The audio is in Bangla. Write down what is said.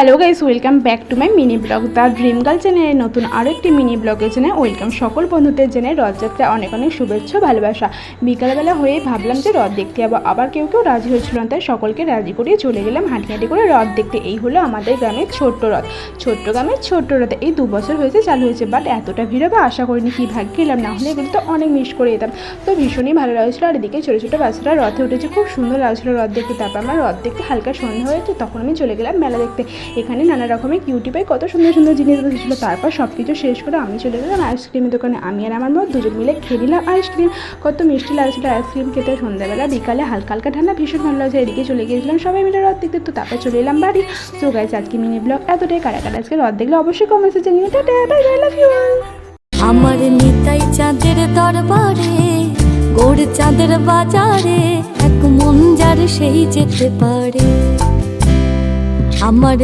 Hello guys, welcome back to my mini blog the dream girl চ্যানেলের নতুন আরও একটি মিনি ব্লগে জানাই ওয়েলকাম। সকল বন্ধুদের জানাই রথযাত্রা অনেক অনেক শুভেচ্ছা ভালোবাসা। বিকালবেলা হয়ে ভাবলাম যে রথ দেখতে যাবো, আবার কেউ রাজি হয়েছিল না, তাই সকলকে রাজি করিয়ে চলে গেলাম হাঁটি হাঁটি করে রথ দেখতে। এই হলো আমাদের গ্রামের ছোট্ট রথ। ছোট্ট গ্রামের ছোট্ট রথ এই 2 বছর হয়েছে চালু হয়েছে, বাট এতটা ভিড় হবে আশা করিনি। কি ভাগ্য এলাম, না হলে এগুলো তো অনেক মিস করে যেতাম। তো ভীষণই ভালো লাগছিলো। আর এদিকে ছোটো ছোটো বাচ্চারা রথে উঠেছে, খুব সুন্দর লাগছিলো রথ দেখতে। তারপর আমার রথ দেখতে হালকা সন্ধ্যা হয়েছে, তখন আমি চলে গেলাম মেলা দেখতে। এখানে নানা রকমের কিউটি পাই, কত সুন্দর সুন্দর জিনিস বসেছিলো। তারপর সব কিছু শেষ করে আমি চলে গেলাম আইসক্রিমের দোকানে। আমি আর আমার মা দুজন মিলে খেয়ে নিলাম আইসক্রিম। কত মিষ্টি লাগছিলো আইসক্রিম খেতে। সন্ধ্যাবেলা বিকালে হালকা হালকা ঠান্ডা, ভীষণ ভালো লাগছে। এদিকে চলে গিয়েছিলাম সবাই মিলে রথ দেখতে। তো তারপর চলে এলাম বাড়ি। তো গাইস, আজকে মিনি ব্লগ এতটাই। কারা কারা আজকে রথ দেখলে অবশ্যই কমেন্টে জানিয়ে। Ta ta, bye bye, love you. আমার নিতাই চাঁদের দরবারে, গোড় চাঁদের বাজারে, এক মন যার সেই যেতে পারে। আমার